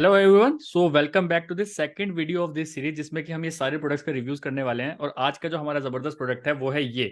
Hello everyone, so welcome back to this second video of this series जिसमें कि हम ये सारे प्रोडक्ट्स का रिव्यूज करने वाले हैं। और आज का जो हमारा जबरदस्त प्रोडक्ट है वो है ये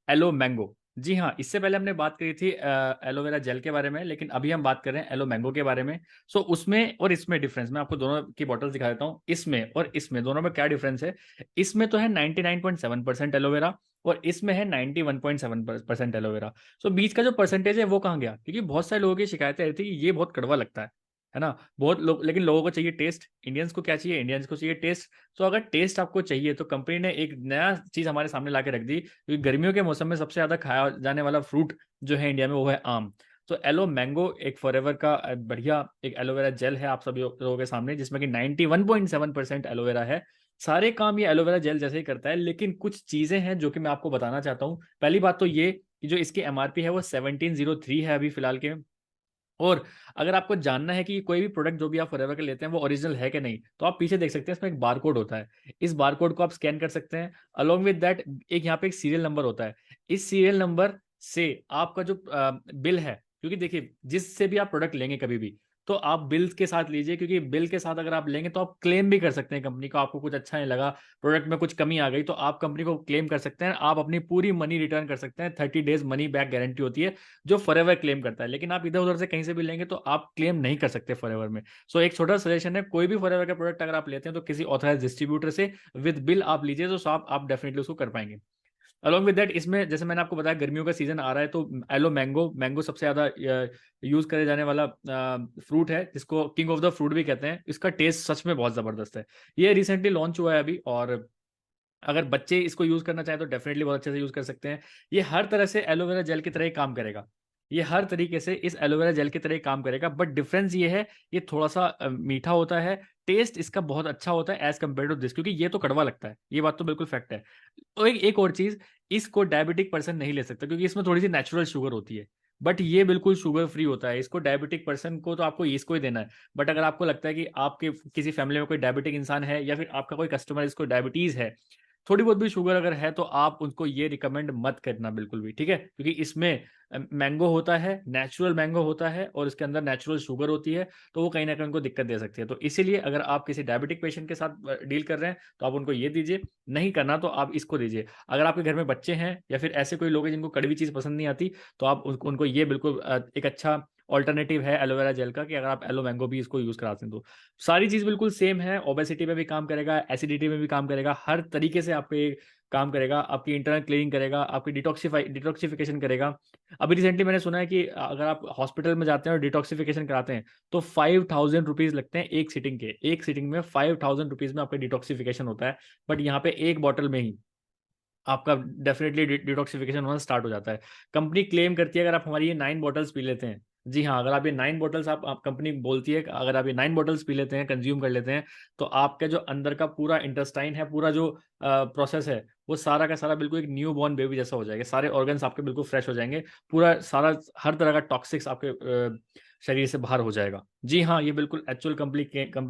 एलो मैंगो। जी हाँ, इससे पहले हमने बात करी थी एलोवेरा जेल के बारे में, लेकिन अभी हम बात कर रहे हैं एलो मैंगो के बारे में। सो उसमें और इसमें डिफरेंस मैं आपको दोनों की बॉटल्स दिखा देता हूँ। इसमें और इसमें दोनों में क्या डिफरेंस है। इसमें तो है 99.7% एलोवेरा और इसमें है 91.7% एलोवेरा। सो बीच का जो परसेंटेज है वो कहाँ गया, क्योंकि बहुत सारे लोगों की शिकायतें आ रही थी कि ये बहुत कड़वा लगता है ना। बहुत लोग, लेकिन लोगों को चाहिए टेस्ट। इंडियंस को क्या चाहिए, इंडियंस को चाहिए टेस्ट। तो अगर टेस्ट आपको चाहिए तो कंपनी ने एक नया चीज हमारे सामने ला के रख दी, क्योंकि गर्मियों के मौसम में सबसे ज्यादा खाया जाने वाला फ्रूट जो है इंडिया में वो है आम। तो एलो मैंगो एक फॉरएवर का बढ़िया एक एलोवेरा जेल है आप सभी लोगों के सामने, जिसमें कि 91.7% एलोवेरा है। सारे काम ये एलोवेरा जेल जैसे ही करता है, लेकिन कुछ चीजें हैं जो कि मैं आपको बताना चाहता हूँ। पहली बात तो ये कि जो इसकी एमआरपी है वो 1703 है अभी फिलहाल के। और अगर आपको जानना है कि कोई भी प्रोडक्ट जो भी आप फॉरएवर के लेते हैं वो ओरिजिनल है कि नहीं, तो आप पीछे देख सकते हैं, इसमें एक बार कोड होता है। इस बार कोड को आप स्कैन कर सकते हैं। अलोंग विद दैट एक यहाँ पे एक सीरियल नंबर होता है। इस सीरियल नंबर से आपका जो बिल है, क्योंकि देखिए जिससे भी आप प्रोडक्ट लेंगे कभी भी, तो आप बिल के साथ लीजिए, क्योंकि बिल के साथ अगर आप लेंगे तो आप क्लेम भी कर सकते हैं कंपनी को। आपको कुछ अच्छा नहीं लगा, प्रोडक्ट में कुछ कमी आ गई, तो आप कंपनी को क्लेम कर सकते हैं। आप अपनी पूरी मनी रिटर्न कर सकते हैं। 30 डेज मनी बैक गारंटी होती है जो फॉरएवर क्लेम करता है। लेकिन आप इधर उधर से कहीं से भी लेंगे तो आप क्लेम नहीं कर सकते फॉरएवर में। सो एक छोटा सजेशन है, कोई भी फॉरएवर का प्रोडक्ट अगर आप लेते हैं तो किसी ऑथराइज डिस्ट्रीब्यूटर से विद बिल आप लीजिए, तो आप डेफिनेटली उसको कर पाएंगे। अलॉन्ग विद दैट इसमें जैसे मैंने आपको बताया गर्मियों का सीजन आ रहा है, तो एलो मैंगो मैंगो सबसे ज्यादा यूज करे जाने वाला फ्रूट है, जिसको किंग ऑफ द फ्रूट भी कहते हैं। इसका टेस्ट सच में बहुत जबरदस्त है। ये रिसेंटली लॉन्च हुआ है अभी, और अगर बच्चे इसको यूज करना चाहें तो डेफिनेटली बहुत अच्छे से यूज कर सकते हैं। ये हर तरह से एलोवेरा जेल की तरह ही काम करेगा। ये हर तरीके से इस एलोवेरा जेल की तरह ही काम करेगा, बट डिफरेंस ये है, ये थोड़ा सा मीठा होता है। टेस्ट इसका बहुत अच्छा होता है एज कम्पेयर टू दिस, क्योंकि ये तो कड़वा लगता है, ये बात तो बिल्कुल फैक्ट है। तो एक और चीज, इसको डायबिटिक पर्सन नहीं ले सकता, क्योंकि इसमें थोड़ी सी नेचुरल शुगर होती है। बट ये बिल्कुल शुगर फ्री होता है। इसको डायबिटिक पर्सन को तो आपको इसको ही देना है। बट अगर आपको लगता है कि आपके किसी फैमिली में कोई डायबिटिक इंसान है, या फिर आपका कोई कस्टमर इसको डायबिटीज है, थोड़ी बहुत भी शुगर अगर है, तो आप उनको ये रिकमेंड मत करना बिल्कुल भी, ठीक है। क्योंकि इसमें मैंगो होता है, नेचुरल मैंगो होता है, और इसके अंदर नेचुरल शुगर होती है। तो वो कहीं ना कहीं उनको दिक्कत दे सकती है। तो इसीलिए अगर आप किसी डायबिटिक पेशेंट के साथ डील कर रहे हैं तो आप उनको ये दीजिए। नहीं करना तो आप इसको दीजिए। अगर आपके घर में बच्चे हैं या फिर ऐसे कोई लोग हैं जिनको कड़वी चीज़ पसंद नहीं आती, तो आप उनको ये बिल्कुल एक अच्छा ऑल्टरनेटिव है एलोवेरा जेल का, कि अगर आप एलो मैंगो भी इसको यूज कराते हैं तो सारी चीज बिल्कुल सेम है। ओबेसिटी में भी काम करेगा, एसिडिटी में भी काम करेगा, हर तरीके से आपको ये काम करेगा। आपकी इंटरनल क्लीनिंग करेगा, आपकी डिटॉक्सिफिकेशन करेगा। अभी रिसेंटली मैंने सुना है कि अगर आप हॉस्पिटल में जाते हैं और डिटॉक्सिफिकेशन कराते हैं तो 5,000 रुपीज लगते हैं एक सिटिंग के। एक सिटिंग में 5,000 रुपीज में आपका डिटॉक्सिफिकेशन होता है। बट यहाँ पे एक बॉटल में ही आपका डेफिनेटली डिटॉक्सिफिकेशन होना स्टार्ट हो जाता है। कंपनी क्लेम करती है अगर आप हमारी ये 9 बॉटल्स पी लेते हैं, जी हाँ, अगर आप ये 9 बॉटल्स आप कंपनी बोलती है कि अगर आप ये 9 बॉटल्स पी लेते हैं, कंज्यूम कर लेते हैं, तो आपका जो अंदर का पूरा इंटेस्टाइन है, पूरा जो प्रोसेस है, वो सारा का सारा बिल्कुल एक न्यू बॉर्न बेबी जैसा हो जाएगा। सारे ऑर्गन्स आपके बिल्कुल फ्रेश हो जाएंगे। पूरा सारा हर तरह का टॉक्सिक्स आपके शरीर से बाहर हो जाएगा। जी हाँ, ये बिल्कुल एक्चुअल कंपनी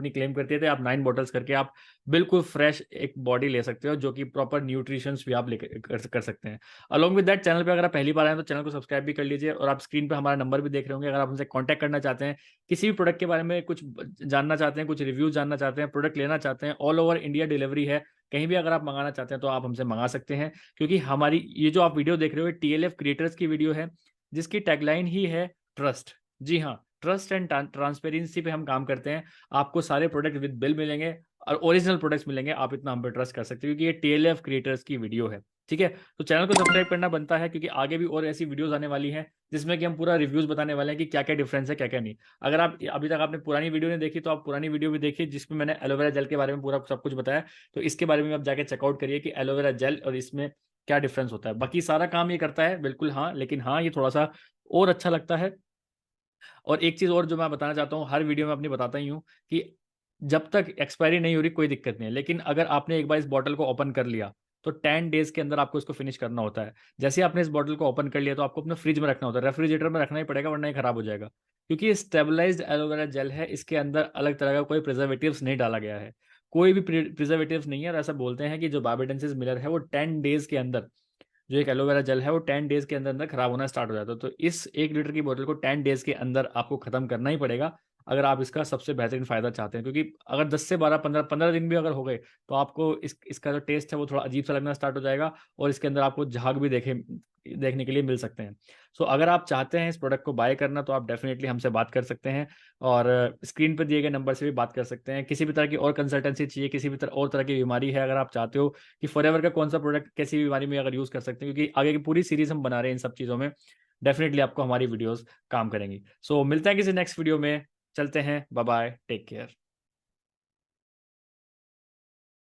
क्लेम करती है। आप 9 बॉटल्स करके आप बिल्कुल फ्रेश एक बॉडी ले सकते हो, जो कि प्रॉपर न्यूट्रिशंस भी आप ले कर सकते हैं। अलॉन्ग विद दैट चैनल पे अगर आप पहली बार आए तो चैनल को सब्सक्राइब भी कर लीजिए। और आप स्क्रीन पे हमारा नंबर भी देख रहे होंगे, अगर आप हमसे कांटेक्ट करना चाहते हैं, किसी भी प्रोडक्ट के बारे में कुछ जानना चाहते हैं, कुछ रिव्यूज जानना चाहते हैं, प्रोडक्ट लेना चाहते हैं, ऑल ओवर इंडिया डिलीवरी है। कहीं भी अगर आप मंगाना चाहते हैं तो आप हमसे मंगा सकते हैं। क्योंकि हमारी ये जो आप वीडियो देख रहे हो TLF क्रिएटर्स की वीडियो है, जिसकी टैगलाइन ही है ट्रस्ट। जी हाँ, ट्रस्ट एंड ट्रांसपेरेंसी पे हम काम करते हैं। आपको सारे प्रोडक्ट विद बिल मिलेंगे और ओरिजिनल प्रोडक्ट्स मिलेंगे। आप इतना हम पे ट्रस्ट कर सकते हो, क्योंकि ये TLF क्रिएटर्स की वीडियो है, ठीक है। तो चैनल को सब्सक्राइब करना बनता है, क्योंकि आगे भी और ऐसी वीडियोस आने वाली हैं जिसमें कि हम पूरा रिव्यूज बताने वाले हैं कि क्या क्या डिफरेंस है, क्या क्या नहीं। अगर आप अभी तक आपने पुरानी वीडियो नहीं देखी तो आप पुरानी वीडियो भी देखिए, जिसमें मैंने एलोवेरा जेल के बारे में पूरा सब कुछ बताया। तो इसके बारे में आप जाके चेकआउट करिए कि एलोवेरा जेल और इसमें क्या डिफरेंस होता है। बाकी सारा काम ये करता है बिल्कुल, हाँ, लेकिन हाँ ये थोड़ा सा और अच्छा लगता है। और एक चीज़ और जो मैं बताना चाहता हूँ, हर वीडियो में अपनी बताता ही हूँ कि जब तक एक्सपायरी नहीं हो रही कोई दिक्कत नहीं है। लेकिन अगर आपने एक बार इस बॉटल को ओपन कर लिया तो 10 डेज के अंदर आपको इसको फिनिश करना होता है। जैसे ही आपने इस बॉटल को ओपन कर लिया तो आपको अपने फ्रिज में रखना होता है, रेफ्रिजरेटर में रखना ही पड़ेगा, वरना ये खराब हो जाएगा। क्योंकि ये स्टेबलाइज्ड एलोवेरा जेल है, इसके अंदर अलग तरह का कोई प्रिजर्वेटिव्स नहीं डाला गया है। कोई भी प्रिजर्वेटिव्स नहीं है। और ऐसा बोलते हैं कि जो बार्बाडेंसिस मिलर है वो 10 डेज के अंदर, जो एक एलोवेरा जेल है वो 10 डेज के अंदर अंदर खराब होना स्टार्ट हो जाता है। तो इस 1 लीटर की बोतल को 10 डेज के अंदर आपको खत्म करना ही पड़ेगा। अगर आप इसका सबसे बेहतरीन फ़ायदा चाहते हैं, क्योंकि अगर 10 से 12 15 दिन भी अगर हो गए, तो आपको इसका जो टेस्ट है वो थोड़ा अजीब-सा लगना स्टार्ट हो जाएगा और इसके अंदर आपको झाग भी देखने के लिए मिल सकते हैं। सो अगर आप चाहते हैं इस प्रोडक्ट को बाय करना, तो आप डेफ़िनिटली हमसे बात कर सकते हैं और स्क्रीन पे दिए गए नंबर से भी बात कर सकते हैं। किसी भी तरह की और कंसल्टेंसी चाहिए, किसी भी और तरह की बीमारी है, अगर आप चाहते हो कि फॉरएवर का कौन-सा प्रोडक्ट कैसी बीमारी में अगर यूज़ कर सकते हैं, क्योंकि आगे की पूरी सीरीज़ हम बना रहे हैं इन सब चीज़ों में, डेफ़िनिटली आपको हमारी वीडियोज़ काम करेंगी। सो मिलते हैं किसी नेक्स्ट वीडियो में, चलते हैं, बाय बाय, टेक केयर।